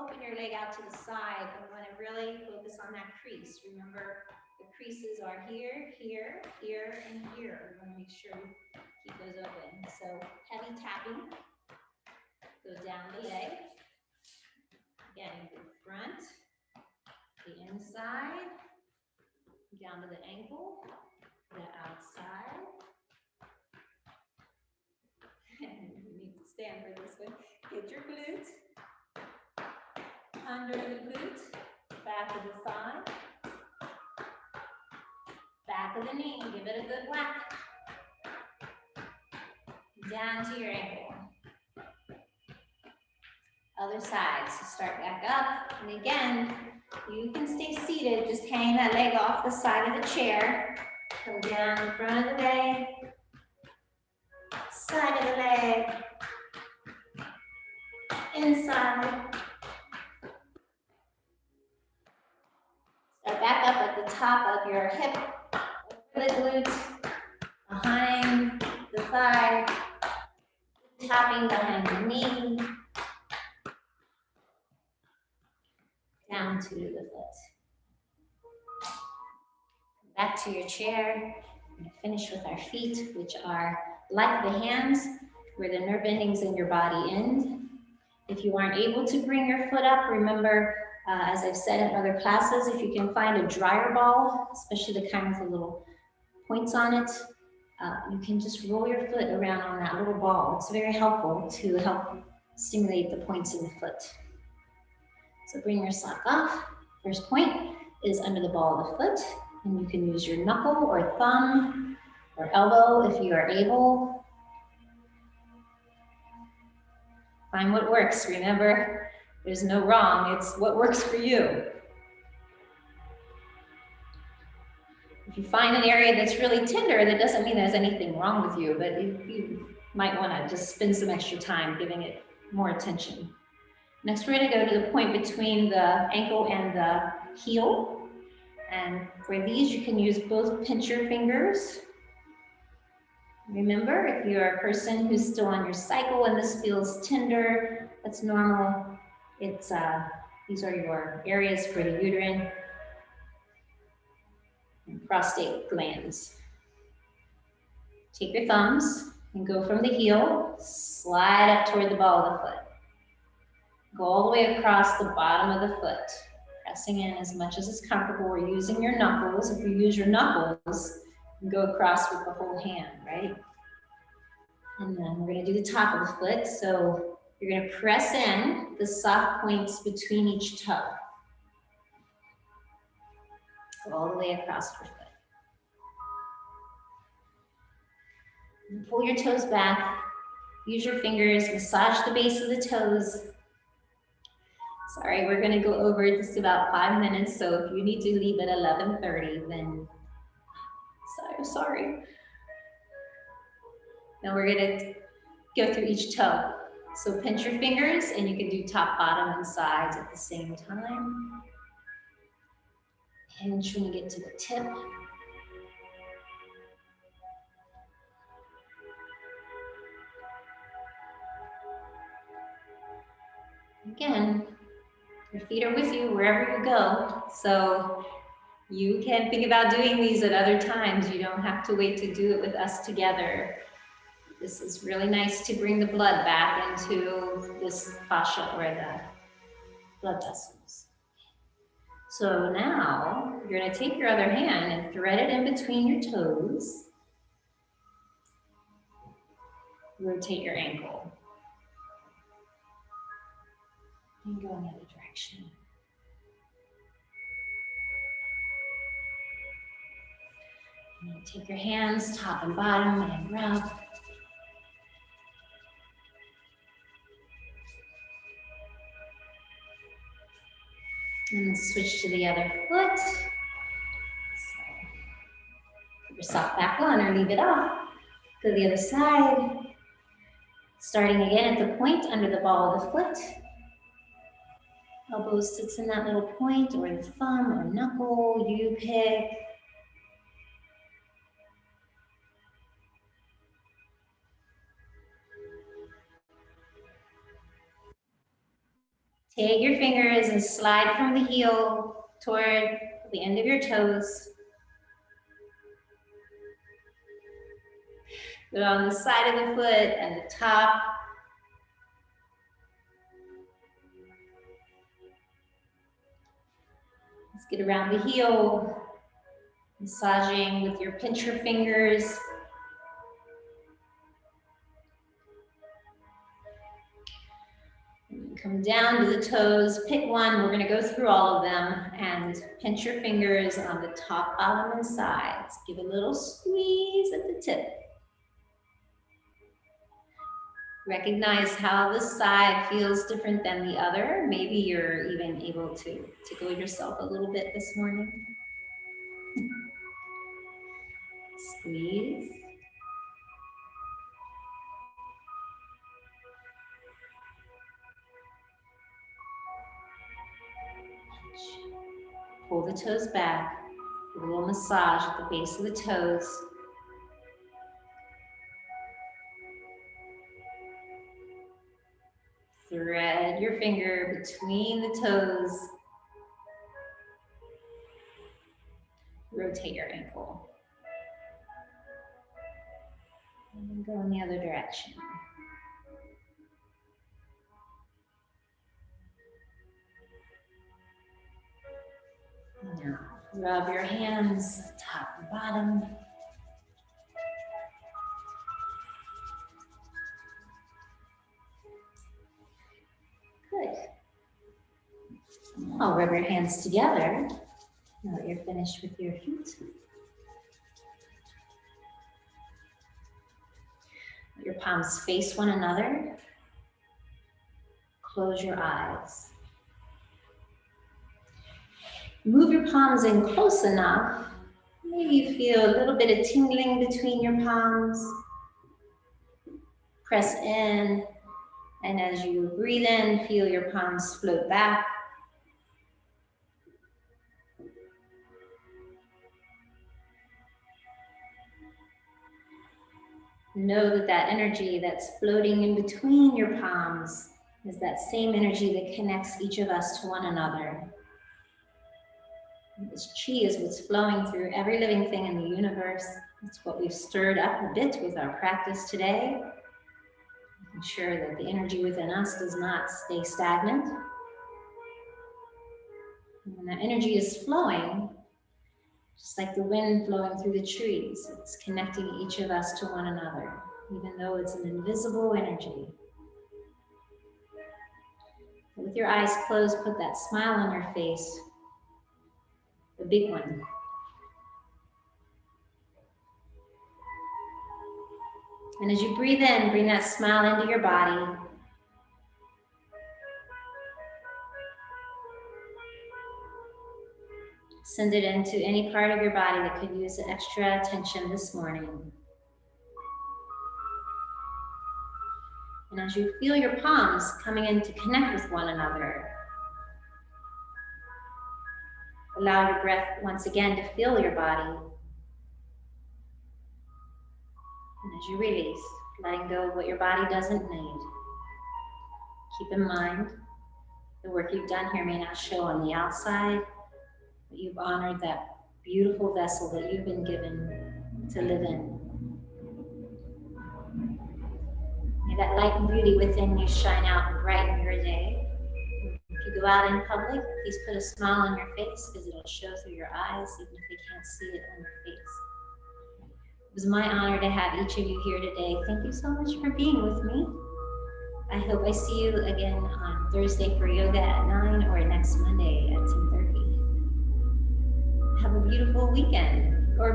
open your leg out to the side. You want to really focus on that crease. Remember, the creases are here, here, here, and here. You want to make sure you keep those open. So heavy tapping. Go down the leg. Again, the front, the inside, down to the ankle, the outside. You need to stand for this one. Get your glute. Under the glute, back of the thigh, back of the knee. Give it a good whack. Down to your ankle. Other side, so start back up, and again, you can stay seated, just hang that leg off the side of the chair, come down in front of the leg, side of the leg, inside. Start back up at the top of your hip, the glute, behind the thigh, tapping behind the knee, down to the foot. Back to your chair. And finish with our feet, which are like the hands, where the nerve endings in your body end. If you aren't able to bring your foot up, remember, as I've said in other classes, if you can find a dryer ball, especially the kind with the little points on it, you can just roll your foot around on that little ball. It's very helpful to help stimulate the points in the foot. So bring your sock off. First point is under the ball of the foot, and you can use your knuckle or thumb or elbow if you are able. Find what works. Remember, there's no wrong, it's what works for you. If you find an area that's really tender, that doesn't mean there's anything wrong with you, but you might want to just spend some extra time giving it more attention. Next, we're going to go to the point between the ankle and the heel. And for these, you can use both pincher fingers. Remember, if you're a person who's still on your cycle and this feels tender, that's normal. It's these are your areas for the uterine and prostate glands. Take your thumbs and go from the heel, slide up toward the ball of the foot. Go all the way across the bottom of the foot, pressing in as much as is comfortable. We're using your knuckles. If you use your knuckles, you can go across with the whole hand, right? And then we're going to do the top of the foot. So you're going to press in the soft points between each toe. Go all the way across your foot. And pull your toes back. Use your fingers, massage the base of the toes. Sorry, we're going to go over just about 5 minutes. So if you need to leave at 11:30, then sorry. Now we're going to go through each toe. So pinch your fingers, and you can do top, bottom, and sides at the same time. Pinch when you get to the tip. Again, your feet are with you wherever you go. So you can think about doing these at other times. You don't have to wait to do it with us together. This is really nice to bring the blood back into this fascia or the blood vessels. So now you're going to take your other hand and thread it in between your toes. Rotate your ankle. And go in the other direction. And take your hands, top and bottom, and rub. And switch to the other foot. So, put your sock back on or leave it off. Go to the other side. Starting again at the point under the ball of the foot. Elbow sits in that little point, or the thumb or knuckle, you pick. Take your fingers and slide from the heel toward the end of your toes. Go on the side of the foot and the top. Let's get around the heel, massaging with your pincher fingers. And come down to the toes, pick one. We're gonna go through all of them and pinch your fingers on the top, bottom, and sides. Give a little squeeze at the tip. Recognize how this side feels different than the other. Maybe you're even able to tickle yourself a little bit this morning. Squeeze. Pull the toes back. Give a little massage at the base of the toes. Thread your finger between the toes. Rotate your ankle. And then go in the other direction. Now, rub your hands, top and bottom. Good. I'll rub your hands together now that you're finished with your feet. Let your palms face one another. Close your eyes. Move your palms in close enough. Maybe you feel a little bit of tingling between your palms. Press in, and as you breathe in, feel your palms float back. Know that that energy that's floating in between your palms is that same energy that connects each of us to one another. This chi is what's flowing through every living thing in the universe. It's what we've stirred up a bit with our practice today. Making sure that the energy within us does not stay stagnant. And when that energy is flowing, just like the wind blowing through the trees, it's connecting each of us to one another, even though it's an invisible energy. With your eyes closed, put that smile on your face, the big one. And as you breathe in, bring that smile into your body. Send it into any part of your body that could use extra attention this morning. And as you feel your palms coming in to connect with one another, allow your breath once again to fill your body. And as you release, letting go of what your body doesn't need. Keep in mind The work you've done here may not show on the outside, but you've honored that beautiful vessel that you've been given to live in. May that light and beauty within you shine out and brighten your day. If you go out in public, please put a smile on your face because it'll show through your eyes even if they can't see it on your face. It was my honor to have each of you here today. Thank you so much for being with me. I hope I see you again on Thursday for yoga at 9 or next Monday at 10:30. Have a beautiful weekend. Or